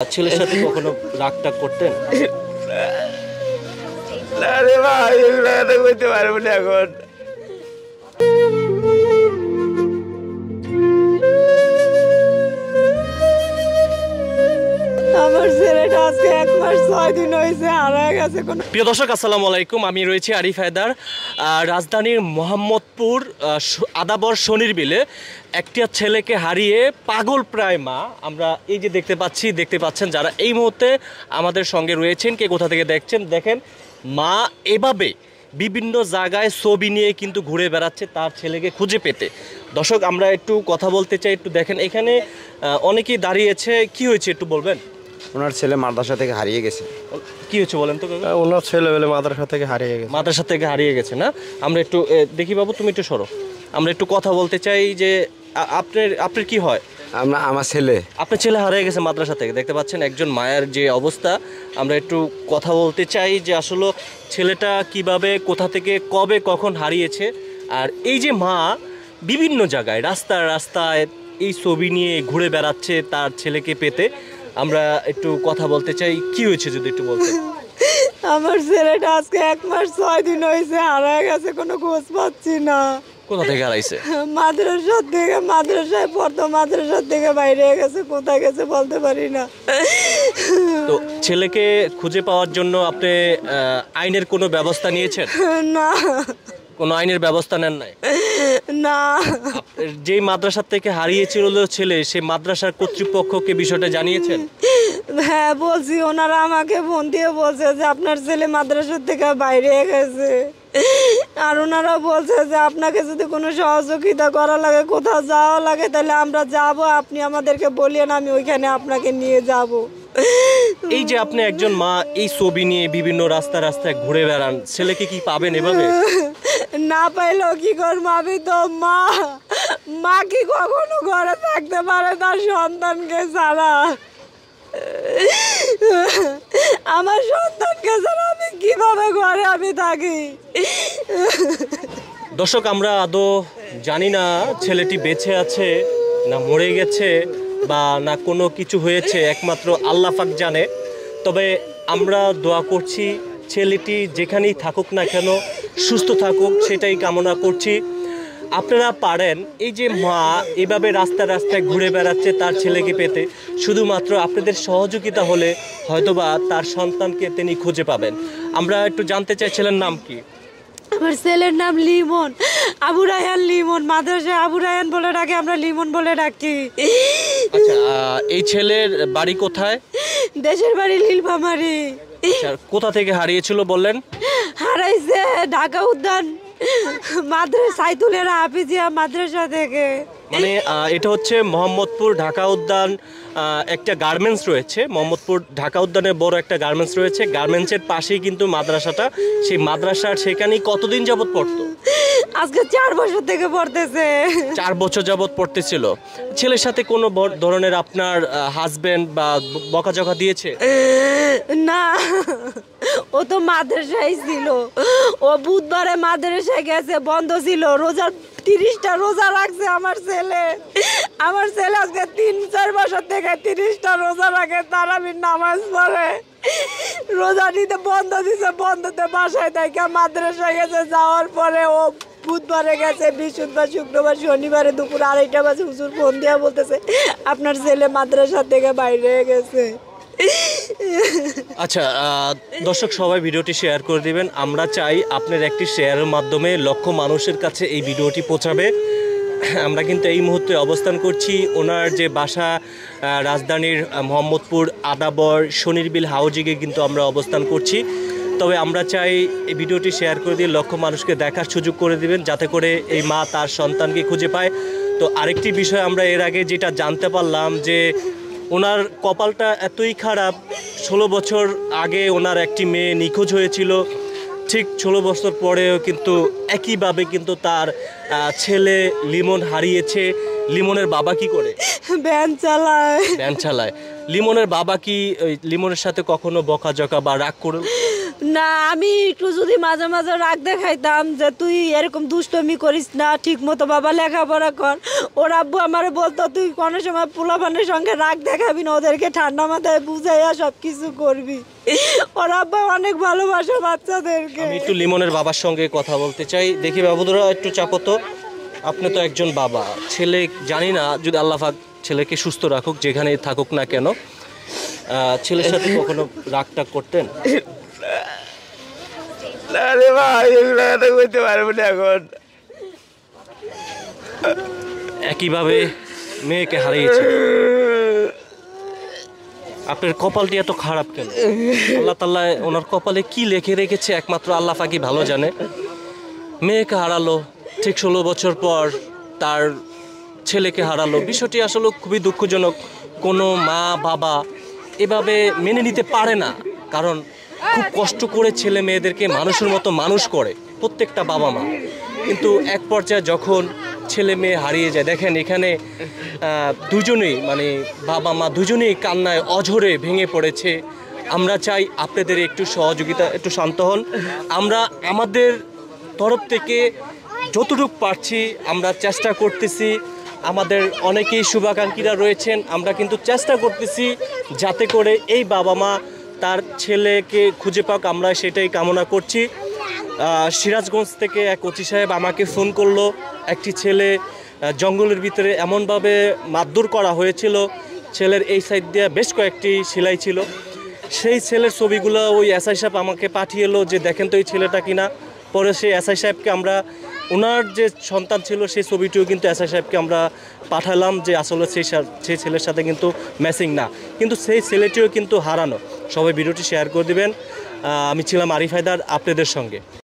ছেলের সাথে কখনো রাগ টাগ করতেন? না রে ভাই, এগুলো তো করতে পারবো না এখন। আমার ছেলেটা আজকে 1 মাস 6 দিন হয়েছে হারায় গেছে। প্রিয় দর্শক, আসসালামু আলাইকুম। আমি রয়েছি আরিফ হায়দার। রাজধানীর মোহাম্মদপুর আদাবর শনির বিলে একটা ছেলেকে হারিয়ে পাগল প্রায় মা। আমরা এই যে দেখতে পাচ্ছেন যারা এই মুহূর্তে আমাদের সঙ্গে রয়েছেন, কে কোথা থেকে দেখছেন দেখেন, মা এভাবে বিভিন্ন জায়গায় ছবি নিয়ে কিন্তু ঘুরে বেড়াচ্ছে তার ছেলেকে খুঁজে পেতে। দর্শক, আমরা একটু কথা বলতে চাই, একটু দেখেন এখানে অনেকেই দাঁড়িয়েছে। কি হয়েছে একটু বলবেন? ওনার ছেলে মাদ্রাসা থেকে হারিয়ে গেছে। কি হয়েছে বলেন তো? ওনার ছেলে মাদ্রাসা থেকে হারিয়ে গেছে। মাদ্রাসা থেকে হারিয়ে গেছে না? আমরা একটু দেখি বাবু, তুমি একটু সরো, আমরা একটু কথা বলতে চাই যে আপনার কি হয়? আমার ছেলে আপনার ছেলে হারিয়ে গেছে মাদ্রাসা থেকে, দেখতে পাচ্ছেন একজন মায়ের যে অবস্থা। আমরা একটু কথা বলতে চাই যে আসলে ছেলেটা কিভাবে, কোথা থেকে, কবে, কখন হারিয়েছে। আর এই যে মা বিভিন্ন জায়গায় রাস্তায় এই ছবি নিয়ে ঘুরে বেড়াচ্ছে তার ছেলেকে পেতে। আমরা একটু কথা বলতে চাই, কি হয়েছে যদি একটু বলতে। আমার ছেলেটা আজকে 1 মাস 6 দিন হয়েছে হারায় গেছে, কোনো খোঁজ পাচ্ছি না। কোথা থেকে হারাইছে? মাদ্রাসায় পড়তো, মাদ্রাসার থেকে বাইরে গেছে, কোথায় গেছে বলতে পারি না। তো ছেলেকে খুঁজে পাওয়ার জন্য আপনি আইনের কোনো ব্যবস্থা নিয়েছেন? না কোনো আইনের ব্যবস্থা নেন নাই? না। যেই মাদ্রাসা থেকে হারিয়েছিল ছেলে, সেই মাদ্রাসার কর্তৃপক্ষকে বিষয়টা জানিয়েছেন? হ্যাঁ বলছি, ওনারা আমাকে ফোন দিয়ে বলছে যে আপনার ছেলে মাদ্রাসার থেকে বাইরে গেছে। আর ওনারা বলছে যে আপনাকে যদি কোনো সহযোগিতা করা লাগে, কোথাও যাওয়া লাগে, তাহলে আমরা যাব, আপনি আমাদেরকে বলিয়েন, আমি ওইখানে আপনাকে নিয়ে যাব। এই যে আপনি একজন মা, এই ছবি নিয়ে বিভিন্ন রাস্তায় ঘুরে বেড়ান, ছেলেকে কি পাবেন এভাবে? না পাইলেও কি করবো, আমি তো মা কি কখনো ঘরে থাকতে পারে তার সন্তানকে ছাড়া? আমার সন্তানকে ছাড়া আমি কিভাবে ঘরে আমি থাকি? দর্শক, আমরা আদৌ জানি না ছেলেটি বেঁচে আছে না মরে গেছে বা না কোনো কিছু হয়েছে, একমাত্র আল্লাহ পাক জানে। তবে আমরা দোয়া করছি ছেলেটি যেখানেই থাকুক না কেন সুস্থ থাকুক, সেটাই কামনা করছি। আপনারা পারেন, এই যে মা এভাবে রাস্তায় ঘুরে বেড়াচ্ছে তার ছেলেকে পেতে, শুধুমাত্র আপনাদের সহযোগিতা হলে হয়তোবা তার সন্তানকে তিনি খুঁজে পাবেন। আমরা একটু জানতে চাই ছেলের নাম কি? আমার ছেলের নাম লিমন, আবু রায়হান লিমন। মাদ্রাসায় আবু রায়হান বলে ডাকে, আমরা লিমন বলে ডাকি। আচ্ছা, এই ছেলের বাড়ি কোথায়? দেশের বাড়ি নীলফামারী। কোথা থেকে হারিয়েছিল বললেন? হারাইছে ঢাকা উদ্যান মাদ্রাসা সাইতুলের হাফিজিয়া মাদ্রাসা থেকে। মানে এটা হচ্ছে মোহাম্মদপুর ঢাকা উদ্যান, একটা গার্মেন্টস রয়েছে মোহাম্মদপুর ঢাকা উদ্যানে, বড় একটা গার্মেন্টস রয়েছে। গার্মেন্টসের পাশেই কিন্তু মাদ্রাসাটা। সেই মাদ্রাসার সেখানেই কতদিন যাবত পড়তো? আজকে 4 বছর থেকে পড়তেছে। 4 বছর যাবত পড়তেছিল। ছেলের সাথে কোনো ধরনের আপনার হাজবেন্ড বা বকাঝকা দিয়েছে? না, ও তো মাদ্রাসায় ছিল। ও বুধবারে মাদ্রাসায় গেছে, বন্ধ ছিল। রোজার 30টা রোজা রাখছে আমার ছেলে। আজকে 3-4 বছর থেকে 30টা রোজা রাখে, তারাবির নামাজ পড়ে। রোজা নিতে বন্ধ দিছে, বন্ধতে বাসায় থেকে মাদ্রাসায় গেছে। যাওয়ার পরে ও বুধবারে গেছে, বৃহস্পতিবার, শুক্রবার, শনিবারে দুপুর 2:30 বাজে হুজুর ফোন দিয়া বলতেছে আপনার ছেলে মাদ্রাসা থেকে বাইরে গেছে। আচ্ছা দর্শক, সবাই ভিডিওটি শেয়ার করে দিবেন। আমরা চাই আপনার একটি শেয়ারের মাধ্যমে লক্ষ মানুষের কাছে এই ভিডিওটি পৌঁছাবে। আমরা কিন্তু এই মুহূর্তে অবস্থান করছি ওনার যে বাসা, রাজধানীর মোহাম্মদপুর আদাবর শনির বিল হাউজিংয়ে কিন্তু আমরা অবস্থান করছি। তবে আমরা চাই এই ভিডিওটি শেয়ার করে দিয়ে লক্ষ মানুষকে দেখার সুযোগ করে দিবেন, যাতে করে এই মা তার সন্তানকে খুঁজে পায়। তো আরেকটি বিষয় আমরা এর আগে যেটা জানতে পারলাম যে ওনার কপালটা এতই খারাপ, 16 বছর আগে ওনার একটি মেয়ে নিখোঁজ হয়েছিল। ঠিক 16 বছর পরেও কিন্তু একইভাবে কিন্তু তার ছেলে লিমন হারিয়েছে। লিমনের বাবা কি করে? ভ্যান চালায়। লিমনের বাবা কি লিমনের সাথে কখনো বকাঝকা বা রাগ করে? না আমি একটু যদি মাঝে মাঝে রাগ দেখাইতাম যে তুই এরকম দুষ্টমি করিস না, ঠিক মতো বাবা লেখাপড়া কর, ওর আব্বু আমারে বলতো তুই কোনো সময় পোলাপানের সঙ্গে রাগ দেখাবি না, ওদেরকে ঠান্ডা মাথায় বুঝাইয়া সব কিছু করবি। ওর আব্বা অনেক ভালোবাসে বাচ্চাদেরকে। আমি একটু লিমনের বাবার সঙ্গে কথা বলতে চাই। দেখি বাবুদরা একটু চাপো তো, আপনি তো একজন বাবা, ছেলে জানি না যদি আল্লাহ পাক ছেলেকে সুস্থ রাখুক যেখানে থাকুক না কেন, ছেলের সাথে কখনো রাগটা করতেন? না রে ভাই, এগুলো তো করতে পারবো না এখন। একইভাবে মেয়েকে হারিয়েছে, আপনার কপালটি এত খারাপ কেন? আল্লাহ তাআলা ওনার কপালে কি লিখে রেখেছে একমাত্র আল্লাহ পাকই ভালো জানে। মেয়েকে হারালো, ঠিক 16 বছর পর তার ছেলেকে হারালো। বিষয়টি আসলে খুবই দুঃখজনক। কোনো মা বাবা এভাবে মেনে নিতে পারে না, কারণ খুব কষ্ট করে ছেলে মেয়েদেরকে মানুষের মতো মানুষ করে প্রত্যেকটা বাবা মা। কিন্তু এক পর্যায়ে যখন ছেলে মেয়ে হারিয়ে যায়, দেখেন এখানে দুজনেই মানে বাবা মা দুজনেই কান্নায় অঝরে ভেঙে পড়েছে। আমরা চাই আপনাদের একটু সহযোগিতা, একটু শান্ত হন। আমরা আমাদের তরফ থেকে যতটুকু পারছি আমরা চেষ্টা করতেছি। আমাদের অনেকেই শুভাকাঙ্ক্ষীরা রয়েছেন, আমরা কিন্তু চেষ্টা করতেছি যাতে করে এই বাবা মা তার ছেলেকে খুঁজে পাক, আমরা সেটাই কামনা করছি। সিরাজগঞ্জ থেকে এক ওসি সাহেব আমাকে ফোন করলো, একটি ছেলে জঙ্গলের ভিতরে এমনভাবে মারধর করা হয়েছিল, ছেলের এই সাইড দিয়ে বেশ কয়েকটি সেলাই ছিল। সেই ছেলের ছবিগুলো ওই এসআই সাহেব আমাকে পাঠিয়ে এলো যে দেখেন তো এই ছেলেটা কিনা। পরে সেই এসআই সাহেবকে আমরা, ওনার যে সন্তান ছিল সেই ছবিটিও কিন্তু এসআই সাহেবকে আমরা পাঠালাম যে আসলে সেই ছেলের সাথে কিন্তু ম্যাচিং না, কিন্তু সেই ছেলেটিও কিন্তু হারানো। সবাই ভিডিওটি শেয়ার করে দিবেন। আমি ছিলাম আরিফ হায়দার আপনাদের সঙ্গে।